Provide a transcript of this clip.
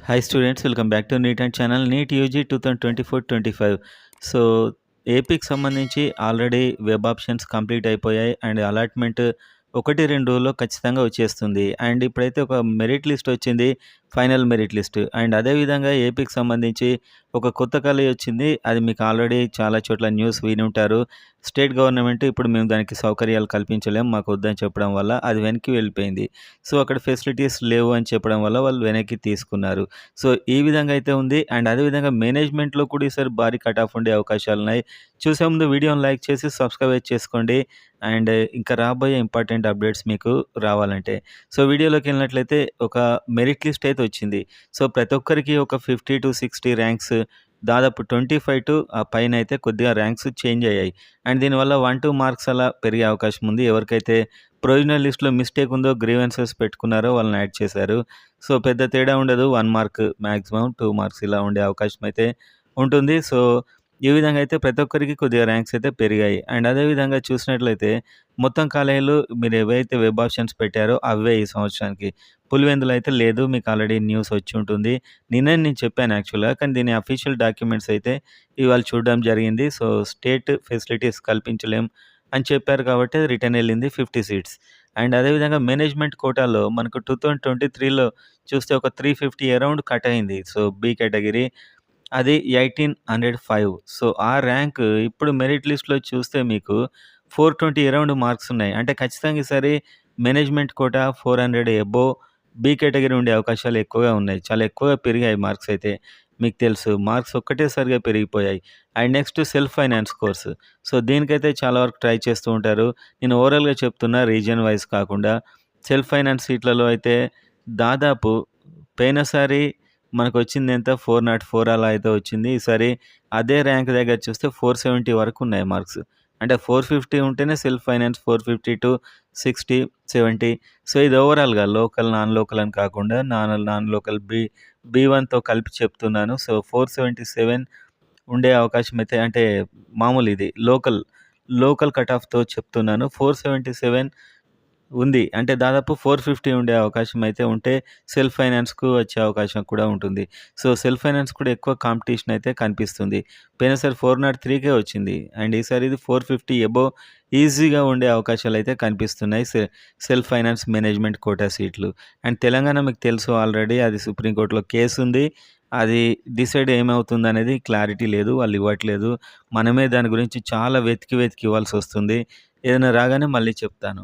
Hi students, welcome back to NEET and channel NEET UG 2024-25. So ఏపీకి సంబంధించి already web options complete అయిపోయాయి and allotment 1-2 రోజుల్లో ఖచ్చితంగా వచ్చేస్తుంది. అండ్ ఇప్పుడైతే ఒక మెరిట్ లిస్ట్ వచ్చింది, ఫైనల్ మెరిట్ లిస్ట్. అండ్ అదేవిధంగా ఏపీకి సంబంధించి ఒక కొత్త కాలేజ్ వచ్చింది. అది మీకు ఆల్రెడీ చాలా చోట్ల న్యూస్ విని ఉంటారు. స్టేట్ గవర్నమెంట్ ఇప్పుడు మేము దానికి సౌకర్యాలు కల్పించలేం, మాకు వద్దని చెప్పడం వల్ల అది వెనక్కి వెళ్ళిపోయింది. సో అక్కడ ఫెసిలిటీస్ లేవు అని చెప్పడం వల్ల వాళ్ళు వెనక్కి తీసుకున్నారు. సో ఈ విధంగా అయితే ఉంది. అండ్ అదేవిధంగా మేనేజ్మెంట్‌లో కూడా ఈసారి భారీ కట్ ఆఫ్ ఉండే అవకాశాలున్నాయి. చూసే ముందు వీడియోని లైక్ చేసి సబ్స్క్రైబ్ అయితే చేసుకోండి. అండ్ ఇంకా రాబోయే ఇంపార్టెంట్ అప్డేట్స్ మీకు రావాలంటే. సో వీడియోలోకెళ్ళినట్లయితే ఒక మెరిట్ లిస్ట్ అయితే వచ్చింది. సో ప్రతి ఒక్కరికి ఒక 50-60 ర్యాంక్స్, దాదాపు 25 టు ఆ పైనైతే కొద్దిగా ర్యాంక్స్ చేంజ్ అయ్యాయి. అండ్ దీనివల్ల 1-2 మార్క్స్ అలా పెరిగే అవకాశం ఉంది. ఎవరికైతే ప్రొవిజనల్ లిస్ట్‌లో మిస్టేక్ ఉందో, గ్రీవెన్సెస్ పెట్టుకున్నారో వాళ్ళని యాడ్ చేశారు. సో పెద్ద తేడా ఉండదు. 1 మార్క్ మాక్సిమం 2 మార్క్స్ ఇలా ఉండే అవకాశం అయితే ఉంటుంది. సో ఈ విధంగా అయితే ప్రతి ఒక్కరికి కొద్దిగా ర్యాంక్స్ అయితే పెరిగాయి. అండ్ అదేవిధంగా చూసినట్లయితే మొత్తం కాలేజీలు మీరు ఏవైతే వెబ్ ఆప్షన్స్ పెట్టారో అవే ఈ సంవత్సరానికి. పులివెందులో అయితే లేదు, మీకు ఆల్రెడీ న్యూస్ వచ్చి ఉంటుంది. నిన్నే నేను చెప్పాను యాక్చువల్‌గా, కానీ దీని అఫీషియల్ డాక్యుమెంట్స్ అయితే ఇవాళ చూడడం జరిగింది. సో స్టేట్ ఫెసిలిటీస్ కల్పించలేం అని చెప్పారు కాబట్టి అది రిటర్న్ వెళ్ళింది 50 సీట్స్. అండ్ అదేవిధంగా మేనేజ్మెంట్ కోటాలో మనకు 2023లో చూస్తే ఒక 350 అరౌండ్ కట్ అయింది. సో బి కేటగిరీ అది 1805. సో ఆ ర్యాంక్ ఇప్పుడు మెరిట్ లిస్ట్‌లో చూస్తే మీకు 420 అరౌండ్ మార్క్స్ ఉన్నాయి. అంటే ఖచ్చితంగా ఈసారి management quota 400 above B category ఉండే అవకాశాలు ఎక్కువగా ఉన్నాయి. చాలా ఎక్కువగా పెరిగాయి మార్క్స్ అయితే. మీకు తెలుసు మార్క్స్ ఒక్కటేసారిగా పెరిగిపోయాయి. And next self finance course. So దీనికైతే చాలా వరకు ట్రై చేస్తూ ఉంటారు. నేను ఓవరాల్‌గా చెప్తున్నా, రీజియన్ వైస్ కాకుండా. సెల్ఫ్ ఫైనాన్స్ సీట్లలో అయితే దాదాపు పోయినసారి మనకొచ్చిందెంత 404 అలా అయితే వచ్చింది. ఈసారి అదే ర్యాంక్ దగ్గర చూస్తే 470 వరకు ఉన్నాయి మార్క్స్. అంటే 450 ఉంటేనే సెల్ఫ్ ఫైనాన్స్, 450-60, 70. సో ఇది ఓవరాల్‌గా లోకల్, నాన్ లోకల్ అని కాకుండా నాన్ లోకల్ బి1తో కలిపి చెప్తున్నాను. సో 477 ఉండే అవకాశం అయితే, అంటే మామూలు ఇది లోకల్ కట్ ఆఫ్‌తో చెప్తున్నాను. 477 ఉంది. అంటే దాదాపు 450 ఉండే అవకాశం అయితే ఉంటే సెల్ఫ్ ఫైనాన్స్‌కు వచ్చే అవకాశం కూడా ఉంటుంది. సో సెల్ఫ్ ఫైనాన్స్ కూడా ఎక్కువ కాంపిటీషన్ అయితే కనిపిస్తుంది. పోయినసారి 403కే వచ్చింది. అండ్ ఈసారి ఇది 450 అబోవ్ ఈజీగా ఉండే అవకాశాలైతే కనిపిస్తున్నాయి. సెల్ఫ్ ఫైనాన్స్ మేనేజ్మెంట్ కోటా సీట్లు. అండ్ తెలంగాణ మీకు తెలుసు ఆల్రెడీ, అది సుప్రీంకోర్టులో కేస్ ఉంది. అది డిసైడ్ ఏమవుతుందనేది క్లారిటీ లేదు. వాళ్ళు ఇవ్వట్లేదు. మనమే దాని గురించి చాలా వెతికి ఇవ్వాల్సొస్తుంది. ఏదైనా రాగానే మళ్ళీ చెప్తాను.